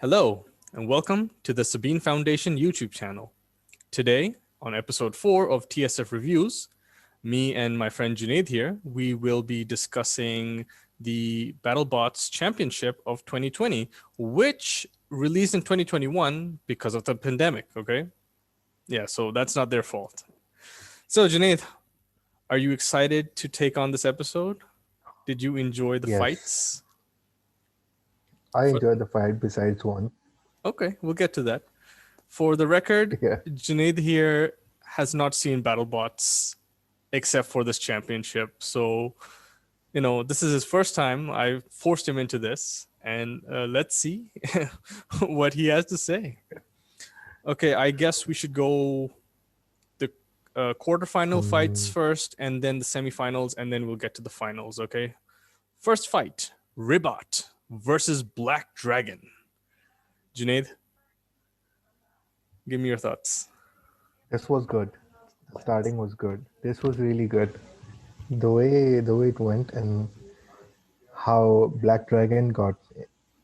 Hello, and welcome to the Sabeen Foundation YouTube channel. Today, on episode 4 of TSF Reviews, me and my friend Junaid here, we will be discussing the Battlebots Championship of 2020, which released in 2021 because of the pandemic, okay? Yeah, so that's not their fault. So, Junaid, are you excited to take on this episode? Did you enjoy the Yes, fights? I For- enjoyed the fight besides one. okay, we'll get to that. For the record, Yeah, Junaid here has not seen BattleBots except for this championship. So, this is his first time. I forced him into this, and let's see what he has to say. Okay, I guess we should go the quarterfinal fights um, first, and then the semifinals, and then we'll get to the finals. Okay, first fight: Ribot versus Black Dragon. Junaid, give me your thoughts. this was good. The starting was good. This was really good. The way it went and how Black Dragon got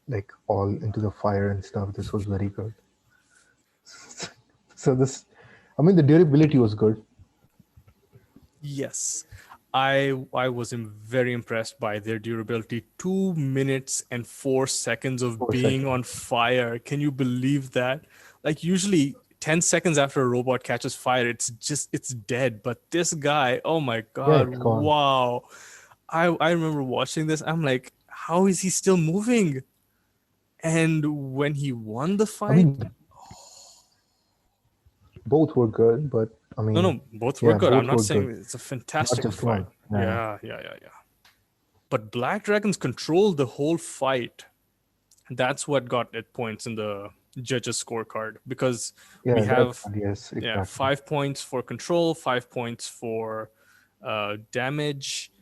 like all into the fire and stuff. This was very good. So this, I mean, the durability was good. Yes, I was very impressed by their durability. 2 minutes and 4 seconds of For a being second. on fire. Can you believe that? Like usually 10 seconds after a robot catches fire, it's dead. But this guy, oh my Yeah, God, it's gone. wow. I remember watching this. I'm like, how is he still moving? And when he won the I fight, mean, both were good, but I no, mean, no, both were yeah, good. I'm both not were saying good. it's a Not fantastic just fight. one. Yeah, Yeah, yeah, yeah, yeah. But Black Dragons controlled the whole fight. That's what got it points in the judges scorecard because we yeah, that's have, good. Yes, yeah, exactly. 5 points for control, 5 points for damage,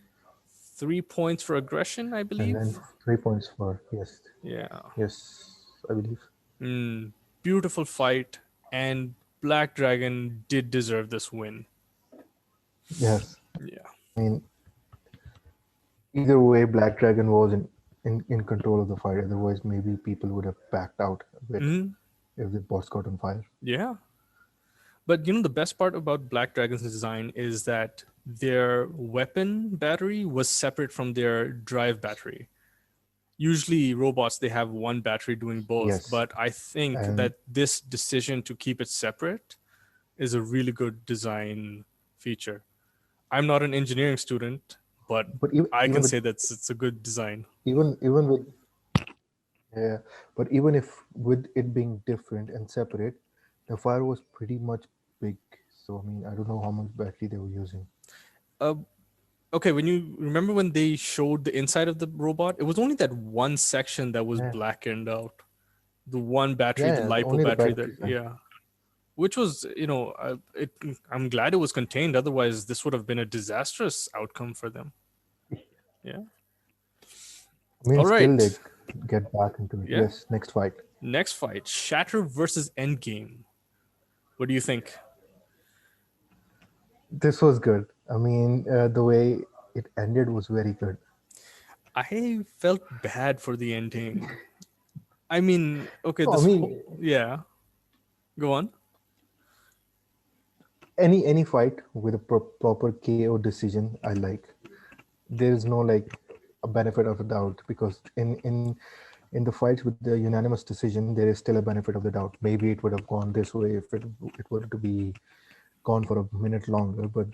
3 points for aggression, I And believe. then 3 points for yes, Yeah. yes, I believe. Mm, beautiful fight. And Black Dragon did deserve this win. Yes. Yeah. I mean, either way, Black Dragon was in control of the fight. Otherwise, maybe people would have backed out a bit Mm, if the boss caught on fire. yeah. But the best part about Black Dragon's design is that their weapon battery was separate from their drive battery. Usually robots they have one battery doing both, Yes, but I think and that this decision to keep it separate is a really good design feature. I'm not an engineering student, but but even I even can with say that it's a good design. even with yeah, but even if with it being different and separate, the fire was pretty much big. So I mean, I don't know how much battery they were using. Uh, okay, when you remember when they showed the inside of the robot, it was only that one section that was Yeah, blackened out. The one battery, the yeah, lipo only the battery, battery that side. yeah, which was it. I'm glad it was contained. Otherwise, this would have been a disastrous outcome for them. Yeah. I mean, All still right. they get back into it. Yeah. Yes, next fight. Next fight: Shatter versus Endgame. What do you think? This was good. I mean, the way it ended was very good. I felt bad for the ending. I mean, okay, No, I this whole mean, yeah. Go on. any fight with a proper KO decision, I like. There is no like a benefit of a doubt because in the fights with the unanimous decision, there is still a benefit of the doubt. Maybe it would have gone this way if it were to be gone for a minute longer. But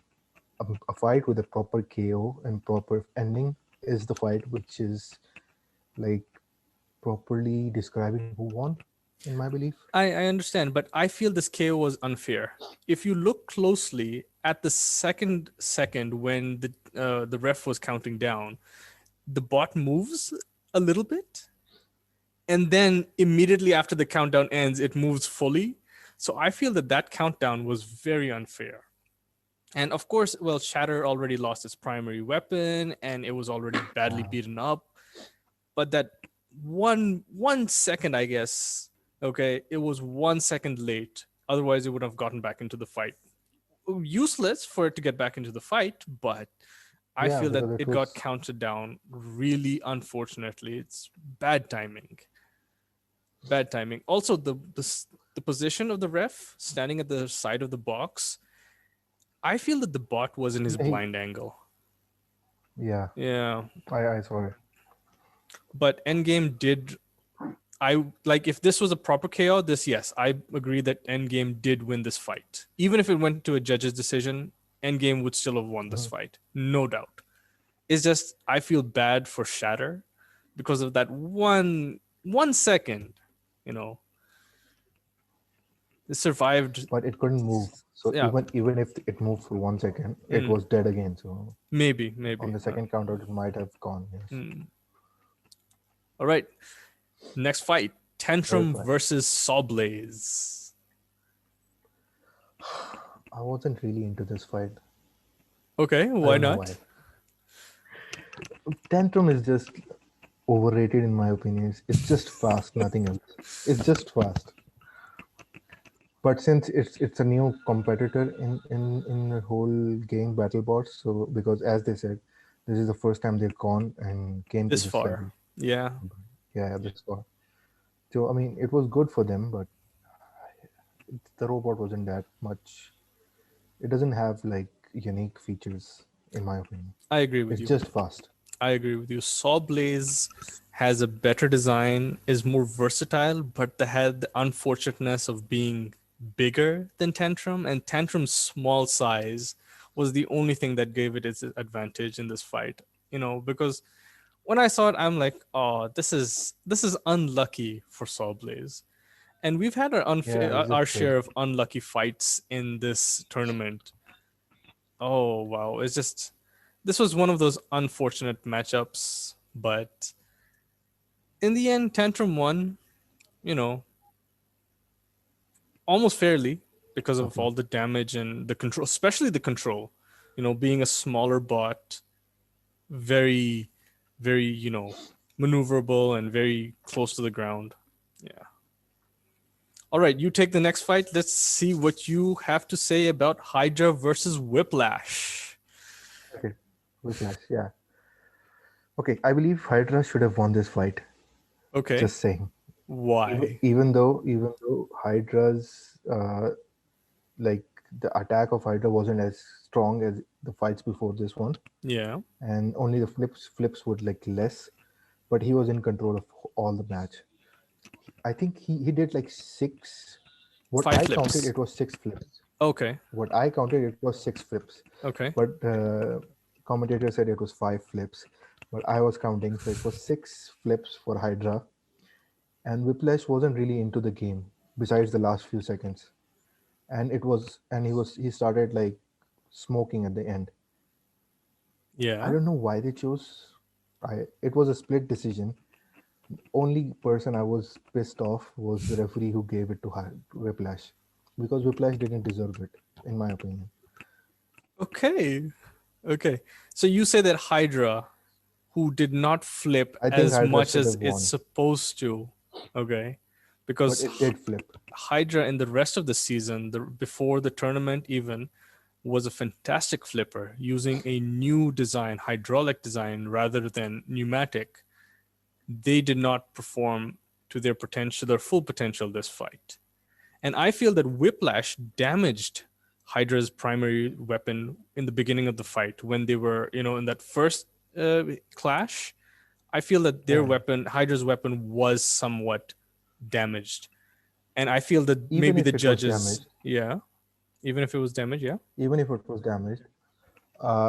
a fight with a proper KO and proper ending is the fight which is like properly describing who won, in my belief. I understand, but I feel this KO was unfair. If you look closely at the second when the ref was counting down, the bot moves a little bit, and then immediately after the countdown ends, it moves fully. So I feel that that countdown was very unfair. And of course, well, Shatter already lost its primary weapon, and it was already badly beaten up. But that 1 second, I guess, okay, it was 1 second late. Otherwise, it would have gotten back into the fight. Useless for it to get back into the fight, but I Yeah, feel that because it it got was counted down really unfortunately. It's bad timing. Bad timing. Also, the position of the ref standing at the side of the box. I feel that the bot was in his He, blind angle. yeah, Yeah, I saw it. but Endgame did. I like if this was a proper KO. This yes, I agree that Endgame did win this fight. Even if it went to a judge's decision, Endgame would still have won this Mhm. fight, no doubt. It's just I feel bad for Shatter because of that 1 second. You know, it survived. But it couldn't move. So Yeah, even if it moved for 1 second, it mm, was dead again. So maybe. on the second count out, it might have gone. Yes. Mm. All right, next fight: Third Tantrum fight. versus Sawblaze. I wasn't really into this fight. Okay, I why don't know not? why. Tantrum is just overrated in my opinion. It's just fast, nothing else. It's just fast. But since it's a new competitor in the whole game, BattleBots, so because as they said, this is the first time they've gone and came to This this far, level. yeah, Yeah, this far. So I mean, it was good for them, but the robot wasn't that much. It doesn't have like unique features, in my opinion. I agree with It's you. just fast. I agree with you. Sawblaze has a better design, is more versatile, but they had the unfortunateness of being bigger than Tantrum, and Tantrum's small size was the only thing that gave it its advantage in this fight. You know, because when I saw it, I'm like, oh, this is unlucky for Sawblaze. And we've had Yeah, it's our just big. share of unlucky fights in this tournament. Oh wow, it's just this was one of those unfortunate matchups, but in the end, Tantrum won. You know, almost fairly because of Okay. all the damage and the control, especially the control. You know, being a smaller bot, very, very maneuverable and very close to the ground. Yeah. All right, you take the next fight. Let's see what you have to say about Hydra versus Whiplash. Okay. Whiplash. Yeah. Okay. I believe Hydra should have won this fight. Okay. Just saying. Why? Even though Hydra's like the attack of Hydra wasn't as strong as the fights before this one, Yeah. and only the flips would like less, but he was in control of all the match. I think he did like six. What Five I counted, flips. it was six flips. Okay. What I counted, it was six flips, Okay. but the commentator said it was five flips. But I was counting, so it was six flips for Hydra, and Whiplash wasn't really into the game besides the last few seconds. And he started like smoking at the end. I Yeah. don't know why they chose. It was a split decision. Only person I was pissed off was the referee who gave it to Whiplash, because Whiplash didn't deserve it, in my opinion. Okay. Okay. So you say that Hydra, who did not flip I think as Hydra much should as have it's won, supposed to, okay, but because it did flip. Hydra in the rest of the season, before the tournament even, was a fantastic flipper using a new design, hydraulic design rather than pneumatic. They did not perform to their potential, their full potential this fight. And I feel that Whiplash damaged Hydra's primary weapon in the beginning of the fight when they were, in that first clash. I feel that their Yeah, weapon, Hydra's weapon, was somewhat damaged. And I feel that even maybe the if it was judges, damaged, yeah, even if it was damaged, yeah. even if it was damaged,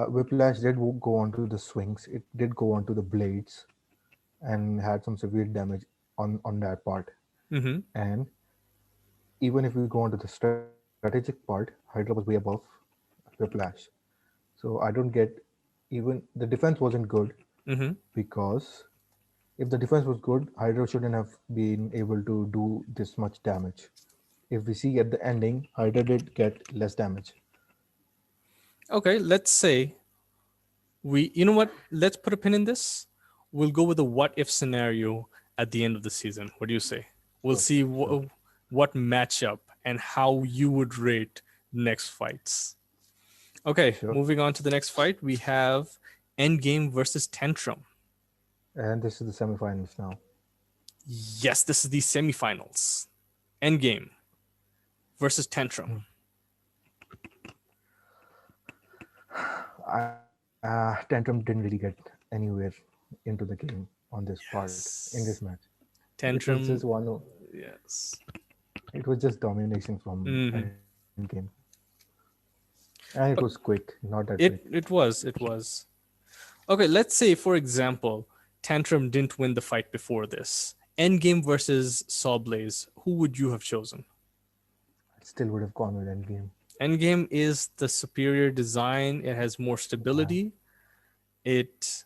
Whiplash did go onto the swings. It did go onto the blades and had some severe damage on that part. Mm-hmm. And even if we go on to the strategic part, Hydra was way above Whiplash. So I don't get, even the defense wasn't good, Mm-hmm. because if the defense was good, Hydra shouldn't have been able to do this much damage. If we see at the ending, Hydra did get less damage. Okay, let's say you know what? Let's put a pin in this. We'll go with a what if scenario at the end of the season. What do you say? We'll Sure, see sure. what matchup and how you would rate next fights. Okay, Sure. moving on to the next fight, we have Endgame versus Tantrum. And this is the semifinals now. Yes, this is the semifinals. Endgame versus Tantrum. Tantrum didn't really get anywhere into the game on this part in this match. Yes. It was just Tantrum. one. Yes. It was just domination from Hmm. Endgame, and it was But quick, not that quick. it was. Okay, let's say for example, Tantrum didn't win the fight before this. Endgame versus Sawblaze. Who would you have chosen? I still would have gone with Endgame. Endgame is the superior design. It has more Yeah, stability. It.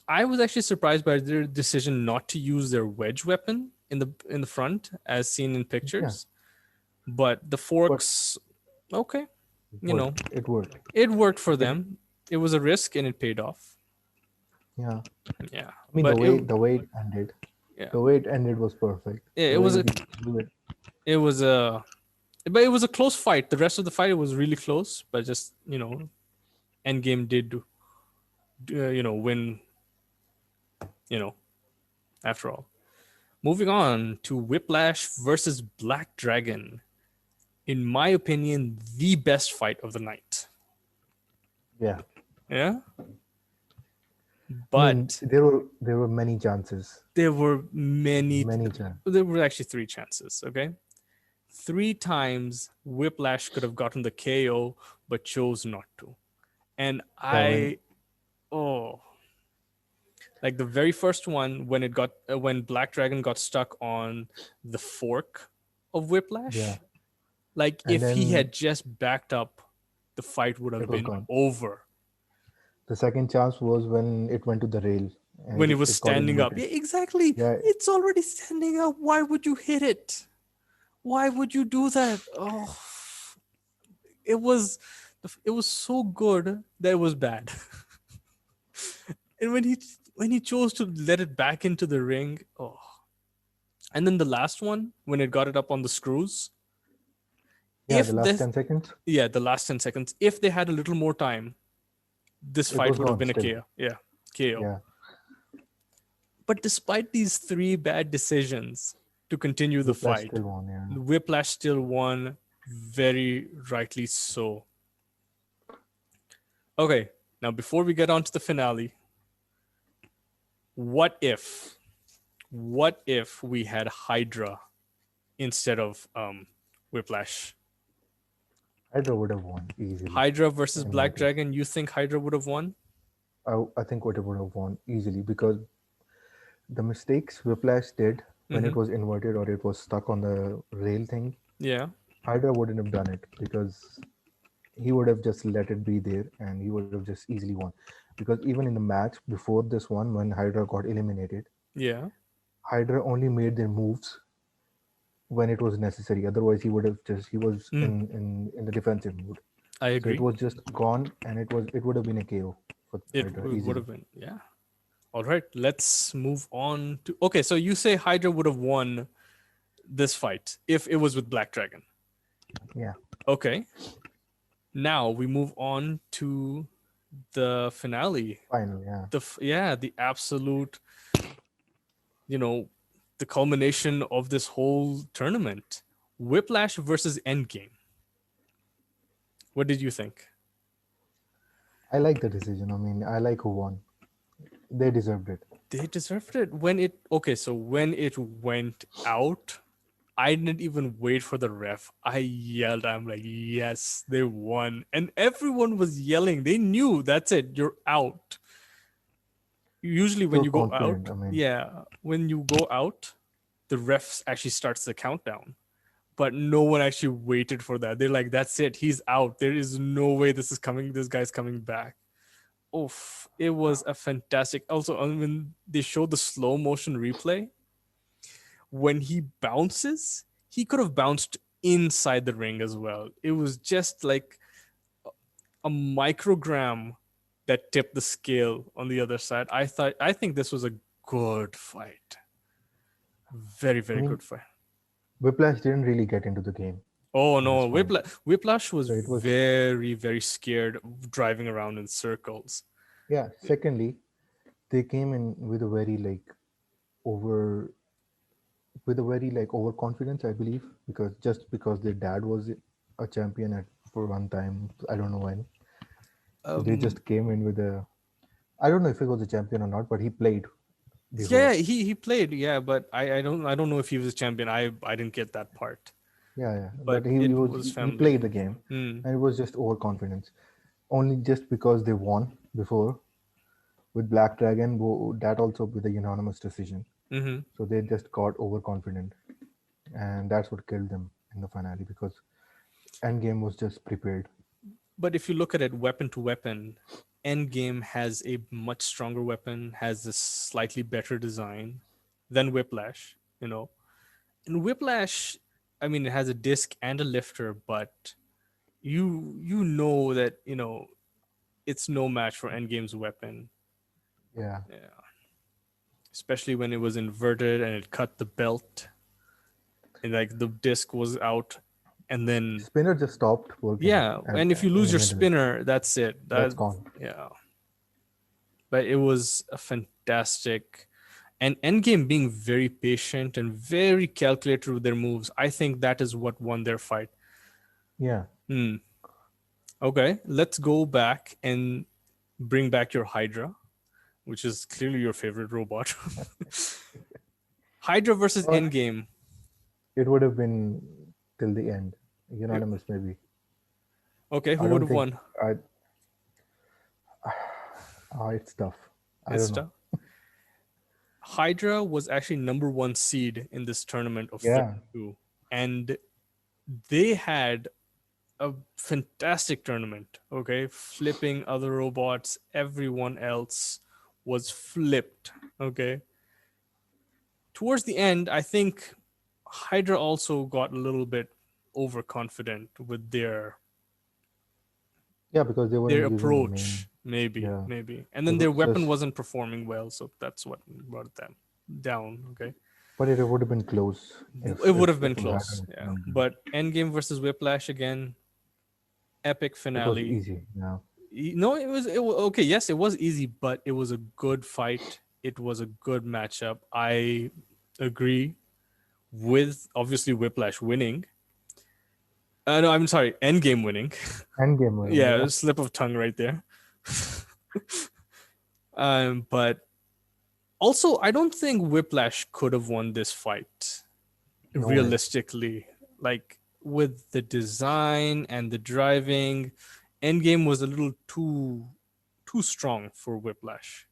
I was actually surprised by their decision not to use their wedge weapon in the front, as seen in yeah, pictures. But the but forks, okay, it you worked. know, It worked. it worked for It them. It was a risk and it paid off. yeah. Yeah, I mean but it, the way it ended, yeah, the way it ended was perfect. yeah, The it way was we a, blew it. it was a, but it was a close fight. The rest of the fight it was really close, but just Endgame did, win. You know, after all. Moving on to Whiplash versus Black Dragon. In my opinion, the best fight of the night. Yeah. Yeah, I mean, but there were many chances, there were many. many chances. There were actually three chances. Okay, three times Whiplash could have gotten the KO, but chose not to. And Yeah, when oh, like the very first one when Black Dragon got stuck on the fork of yeah, Whiplash. Like and if he then had just backed up, the fight would it have was been gone. over. The second chance was when it went to the rail When and he was it got standing up. inverted. Yeah, exactly. Yeah, It's already standing up. Why would you hit it? Why would you do that? Oh, it was it was so good that it was bad. And when he chose to let it back into the ring, oh. And then the last one when it got it up on the screws, yeah, if the last this 10 seconds, yeah, the last 10 seconds, if they had a little more time, this it fight was would have gone been a still. KO. Yeah, KO. Yeah, But despite these three bad decisions to continue the Whiplash fight, still won. Yeah, Whiplash still won, very rightly so. Okay, now before we get on to the finale, what if, what if we had Hydra instead of Whiplash? Hydra would have won easily, Hydra versus in my Black opinion. Dragon. You think Hydra would have won? I think Hydra would have won easily because the mistakes Whiplash did when Mm-hmm. it was inverted or it was stuck on the rail thing, Yeah. Hydra wouldn't have done it because he would have just let it be there and he would have just easily won. Because even in the match before this one, when Hydra got eliminated, Yeah. Hydra only made their moves when it was necessary. Otherwise, he was Mm, in the defensive mood. I So it agree. was just gone, and it would have been a KO for Hydra Would easily. have been. Yeah. All right. Let's move on to. Okay, so you say Hydra would have won this fight if it was with Black Dragon. Yeah, Okay. Now we move on to the finale. final. Yeah, The absolute, you know, the culmination of this whole tournament. Whiplash versus Endgame. What did you think? I like the decision. I mean, I like who won. They deserved it. They deserved it when it okay, so when it went out, I didn't even wait for the ref. I yelled. I'm like, yes, they won. And everyone was yelling. They knew that's it. You're out. Usually They when were you go confident. out, I mean, yeah, when you go out, the ref actually starts the countdown. But no one actually waited for that. They're like, that's it. He's out. There is no way this guy's coming back. Oof. It was a fantastic. Also, when they showed the slow motion replay, when he bounces, he could have bounced inside the ring as well. It was just like a microgram that tipped the scale on the other side. I think this was a good fight. Very, I very mean, good fight. Whiplash didn't really get into the game Oh in this no, fight. Whiplash was So it was, very, very scared driving around in circles. yeah. Secondly, they came in with a very like over with a very like overconfidence, I believe, because just because their dad was a champion at for one time, I don't know when. So they Um, just came in with a. I don't know if he was a champion or not, but he played yeah, before. he played, yeah, but I don't know if he was a champion. I didn't get that part, Yeah, yeah. but But he it was was he family. played the game, Hmm. and it was just overconfidence. Only just because they won before with Black Dragon, that also with a unanimous decision. Mm-hmm. So they just got overconfident, and that's what killed them in the finale because Endgame was just prepared. But if you look at it weapon to weapon, Endgame has a much stronger weapon, has a slightly better design than Whiplash, you know. And Whiplash, I mean, it has a disc and a lifter, but you know that, it's no match for Endgame's weapon. Yeah, Yeah. Especially when it was inverted and it cut the belt and like the disc was out and then spinner just stopped working yeah, and if you in lose the your middle. spinner, that's it. That's That gone. yeah. But it was a fantastic and Endgame being very patient and very calculated with their moves. I think that is what won their fight. Yeah. Hmm. Okay, let's go back and bring back your Hydra, which is clearly your favorite robot. Hydra versus But Endgame. it would have been till the end, It- unanimous maybe. Okay, who I would don't have think won? I. It's tough. I don't It's know. tough. Hydra was actually number one seed in this tournament of Yeah, 32, and they had a fantastic tournament. Okay, flipping other robots, everyone else was flipped. Okay, towards the end, I think Hydra also got a little bit overconfident with yeah, because they their weren't using the main. approach, maybe, Yeah, maybe, and then it their was weapon just. wasn't performing well, so that's what brought them down. Okay, But it would have been close it if would have if been if we had close, yeah. known them. But Endgame versus Whiplash again, epic It was finale. easy. Yeah, No, it was okay. Yes, it was easy, but it was a good fight. It was a good matchup. I agree with obviously Whiplash winning. No, I'm sorry, Endgame winning. Endgame winning. Yeah, Yeah, slip of tongue right there. But also, I don't think Whiplash could have won this fight no way. realistically. Like with the design and the driving, Endgame was a little too strong for Whiplash.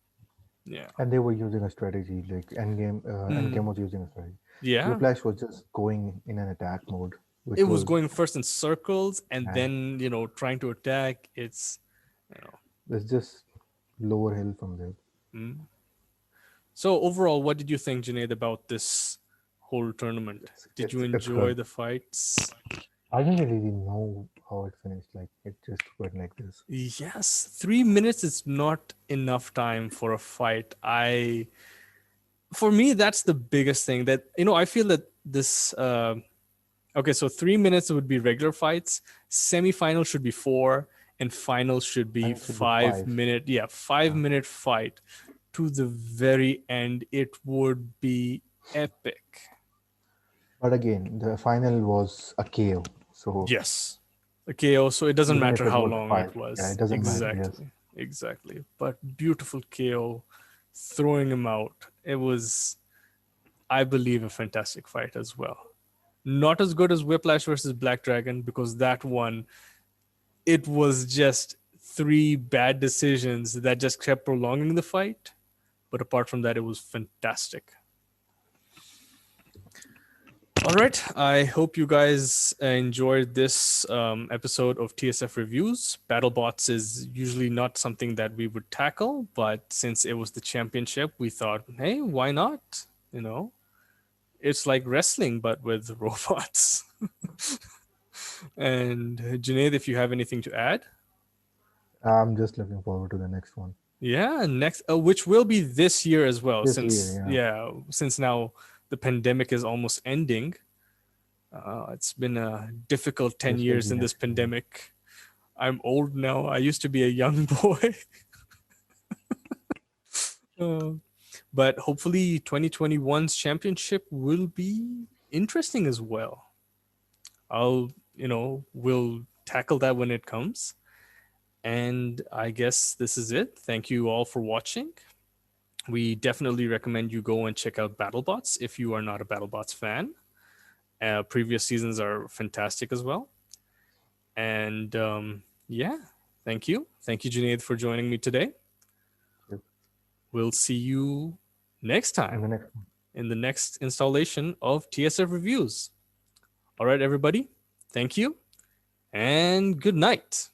Yeah. And they were using a strategy like Endgame Hmm. was using a strategy. Yeah. Whiplash was just going in an attack mode, It which was was going first in circles and yeah, then, trying to attack. You know. it's just lower hill from there. Hmm. So overall, what did you think, Junaid, about this whole tournament? Did you It's enjoy good. the fights? I didn't really know how it finished. Like it just went like this. Yes, 3 minutes is not enough time for a fight. For me, that's the biggest thing that, I feel that this, okay, so 3 minutes would be regular fights, semifinal should be four, and final should be Final should be 5. 5 minute, yeah, five Yeah. minute fight to the very end. It would be epic. But again, the final was a KO. So Yes. Okay, so it doesn't even if matter it how was long 5, it yeah, it was. doesn't matter. Yes. Exactly. Exactly. But beautiful KO, throwing him out. It was, I believe, a fantastic fight as well. Not as good as Whiplash versus Black Dragon because that one, it was just three bad decisions that just kept prolonging the fight. But apart from that, it was fantastic. All right. I hope you guys enjoyed this episode of TSF Reviews. BattleBots is usually not something that we would tackle, but since it was the championship, we thought, hey, why not? You know, it's like wrestling, but with robots. And Junaid, if you have anything to add, I'm just looking forward to the next one. yeah, next, which will be this year as well, This year, since yeah. yeah, since now the pandemic is almost ending. It's been a difficult 10 This will years be in this next year. pandemic. I'm old now. I used to be a young boy. Uh, But hopefully 2021's championship will be interesting as well. We'll tackle that when it comes. And I guess this is it. Thank you all for watching. We definitely recommend you go and check out BattleBots if you are not a BattleBots fan. Previous seasons are fantastic as well. And yeah, thank you. Thank you, Junaid, for joining me today. We'll see you next In time the next in the next installation of TSF Reviews. All right, everybody. Thank you and good night.